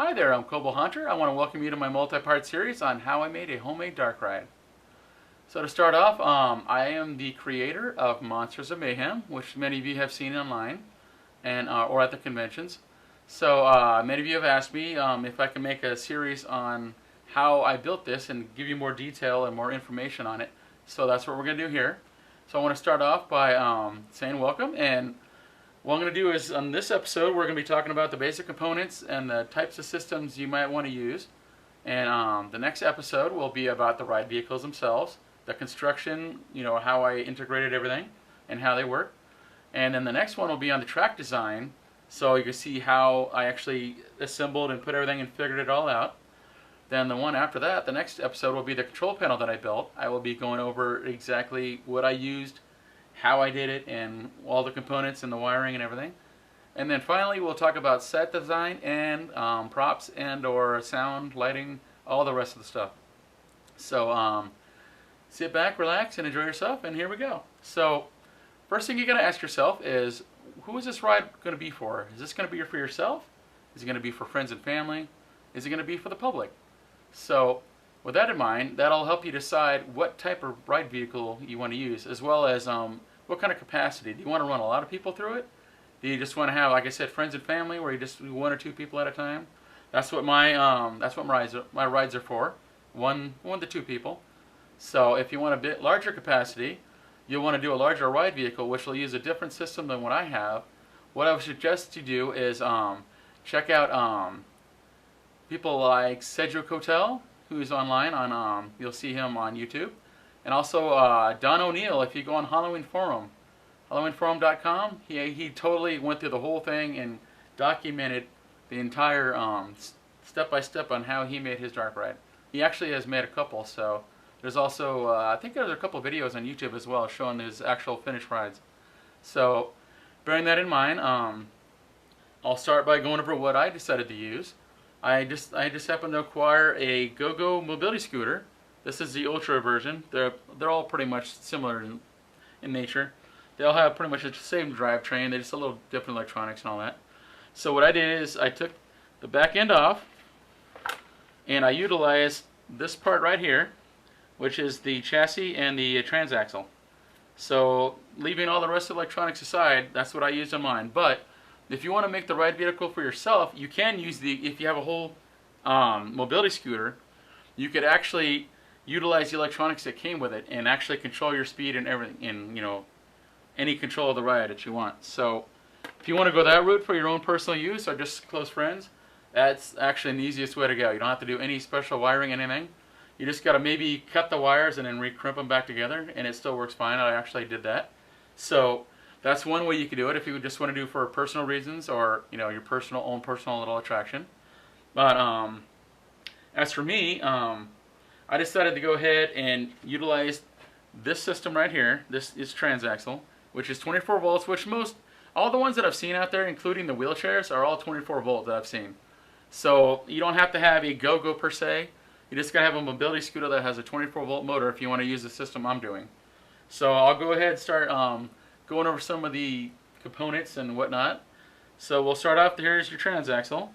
Hi there, I'm Coble Hunter. I want to welcome you to my multi-part series on how I made a homemade dark ride. So to start off, I am the creator of Monsters of Mayhem, which many of you have seen online and or at the conventions. So many of you have asked me if I can make a series on how I built this and give you more detail and more information on it. So that's what we're going to do here. So I want to start off by saying welcome, and what I'm going to do is, on this episode, we're going to be talking about the basic components and the types of systems you might want to use. And the next episode will be about the ride vehicles themselves, the construction, how I integrated everything and how they work. And then the next one will be on the track design, so you can see how I actually assembled and put everything and figured it all out. Then the one after that, the next episode, will be the control panel that I built. I will be going over exactly what I used, how I did it, and all the components and the wiring and everything. And then finally we'll talk about set design and props and or sound, lighting, all the rest of the stuff. So sit back, relax, and enjoy yourself, and here we go. So first thing you got to ask yourself is, who is this ride going to be for? Is this going to be for yourself? Is it going to be for friends and family? Is it going to be for the public? So with that in mind, that'll help you decide what type of ride vehicle you want to use, as well as what kind of capacity. Do you want to run a lot of people through it? Do you just want to have, like I said, friends and family, where you just do one or two people at a time? That's what my rides are for, one to two people. So if you want a bit larger capacity, you'll want to do a larger ride vehicle, which will use a different system than what I have. What I would suggest you do is check out people like Cedric Hotel, who's online on you'll see him on YouTube. And also Don O'Neill, if you go on Halloween Forum, HalloweenForum.com, he totally went through the whole thing and documented the entire step-by-step on how he made his dark ride. He actually has made a couple, so there's also, I think there's a couple videos on YouTube as well showing his actual finished rides. So bearing that in mind, I'll start by going over what I decided to use. I just happened to acquire a Go-Go mobility scooter. This is the Ultra version. They're all pretty much similar in nature. They all have pretty much the same drivetrain. They're just a little different electronics and all that. So what I did is I took the back end off, and I utilized this part right here, which is the chassis and the transaxle. So leaving all the rest of the electronics aside, that's what I used on mine. But if you want to make the ride vehicle for yourself, you can use if you have a whole mobility scooter, you could actually utilize the electronics that came with it and actually control your speed and everything, and any control of the ride that you want. So if you want to go that route for your own personal use or just close friends, that's actually the easiest way to go. You don't have to do any special wiring, anything. You just got to maybe cut the wires and then recrimp them back together, and it still works fine. I actually did that. So that's one way you could do it if you just want to do it for personal reasons, or your own personal little attraction. But as for me, I decided to go ahead and utilize this system right here. This is transaxle, which is 24 volts, which all the ones that I've seen out there, including the wheelchairs, are all 24 volt that I've seen. So you don't have to have a Go-Go per se. You just got to have a mobility scooter that has a 24 volt motor if you want to use the system I'm doing. So I'll go ahead and start going over some of the components and whatnot. So we'll start off, here's your transaxle.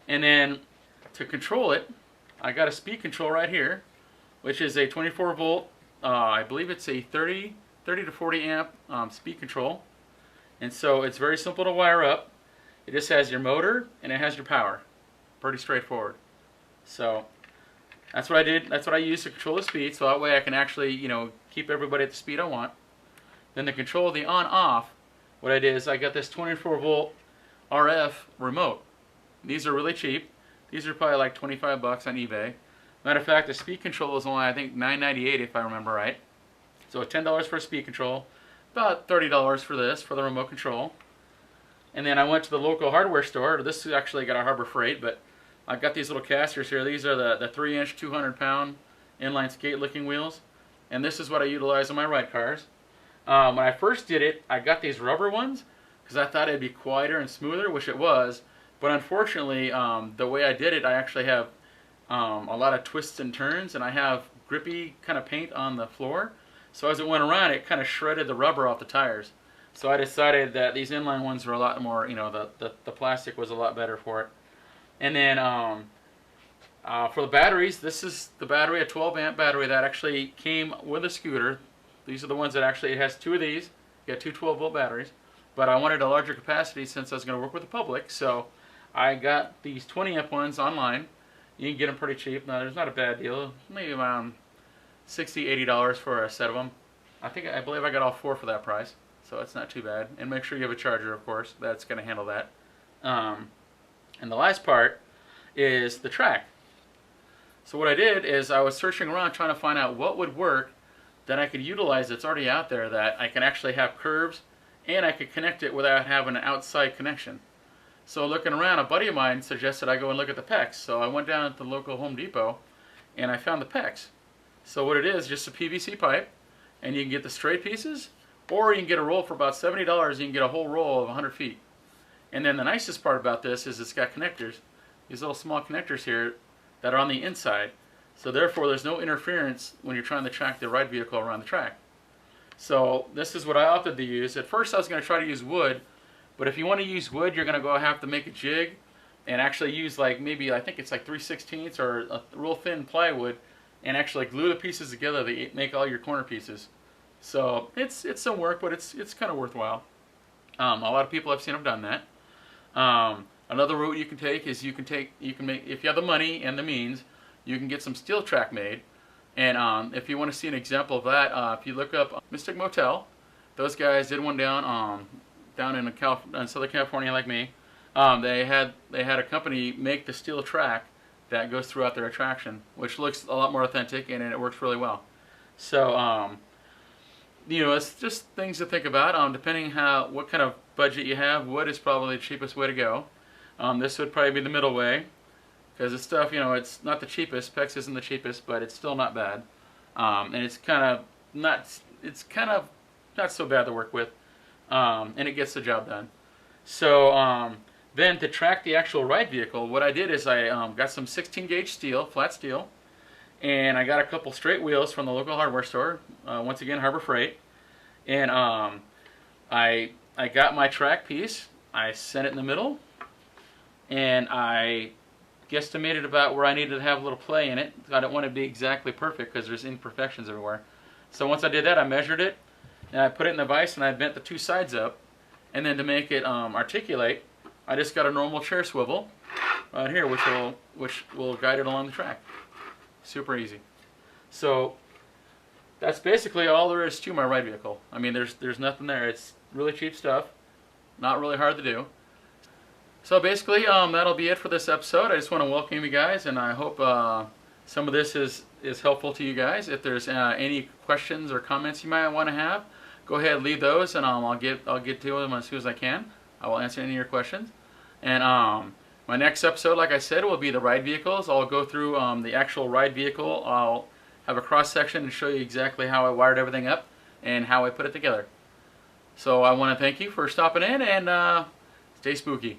And then to control it, I got a speed control right here, which is a 24 volt, I believe it's a 30 to 40 amp speed control. And so it's very simple to wire up. It just has your motor and it has your power. Pretty straightforward. So that's what I did. That's what I used to control the speed, so that way I can actually, keep everybody at the speed I want. Then to control the on-off, what I did is I got this 24 volt RF remote. These are really cheap. These are probably like 25 bucks on eBay. Matter of fact, the speed control is only, I think, $9.98 if I remember right. So $10 for a speed control, about $30 for this, for the remote control. And then I went to the local hardware store. This actually got a Harbor Freight, but I've got these little casters here. These are the 3-inch, 200-pound inline skate licking wheels. And this is what I utilize on my ride cars. When I first did it, I got these rubber ones because I thought it'd be quieter and smoother, which it was. But unfortunately, the way I did it, I actually have a lot of twists and turns, and I have grippy kind of paint on the floor. So as it went around, it kind of shredded the rubber off the tires. So I decided that these inline ones were a lot more, the plastic was a lot better for it. And then for the batteries, this is the battery, a 12 amp battery that actually came with a scooter. These are the ones that actually, it has two of these. You got two 12-volt batteries. But I wanted a larger capacity since I was going to work with the public, so I got these 20 amp ones online. You can get them pretty cheap. Now, there's not a bad deal. Maybe around $60, $80 for a set of them. I believe I got all four for that price, so it's not too bad. And make sure you have a charger, of course. That's going to handle that. And the last part is the track. So what I did is I was searching around trying to find out what would work that I could utilize that's already out there, that I can actually have curves and I could connect it without having an outside connection. So looking around, a buddy of mine suggested I go and look at the PEX. So I went down to the local Home Depot and I found the PEX. So what it is, just a PVC pipe, and you can get the straight pieces, or you can get a roll for about $70. You can get a whole roll of 100 feet. And then the nicest part about this is it's got connectors, these little small connectors here that are on the inside. So therefore there's no interference when you're trying to track the ride vehicle around the track. So this is what I opted to use. At first I was going to try to use wood, but if you want to use wood, you're going to have to make a jig and actually use like maybe, I think it's like 3/16 or a real thin plywood, and actually glue the pieces together to make all your corner pieces. So it's some work, but it's kind of worthwhile. A lot of people I've seen have done that. Another route you can take is you can make, if you have the money and the means, you can get some steel track made. And if you want to see an example of that, if you look up Mystic Motel, those guys did one down in Southern California, like me. They had a company make the steel track that goes throughout their attraction, which looks a lot more authentic and it works really well. So you know, it's just things to think about. Depending what kind of budget you have, wood is probably the cheapest way to go. This would probably be the middle way, because this stuff, you know, it's not the cheapest. PEX isn't the cheapest, but it's still not bad. And it's kind of not so bad to work with, and it gets the job done. So then to track the actual ride vehicle, what I did is I got some 16 gauge steel, flat steel, and I got a couple straight wheels from the local hardware store, once again Harbor Freight, and I got my track piece, I set it in the middle, and I guesstimated about where I needed to have a little play in it. I don't want it to be exactly perfect because there's imperfections everywhere. So once I did that, I measured it, and I put it in the vise, and I bent the two sides up, and then to make it articulate, I just got a normal chair swivel right here, which will guide it along the track. Super easy. So that's basically all there is to my ride vehicle. I mean, there's nothing there. It's really cheap stuff, not really hard to do. So basically, that'll be it for this episode. I just want to welcome you guys, and I hope some of this is helpful to you guys. If there's any questions or comments you might want to have, go ahead, leave those, and I'll get to them as soon as I can. I will answer any of your questions. And my next episode, like I said, will be the ride vehicles. I'll go through the actual ride vehicle. I'll have a cross section and show you exactly how I wired everything up and how I put it together. So I want to thank you for stopping in, and stay spooky.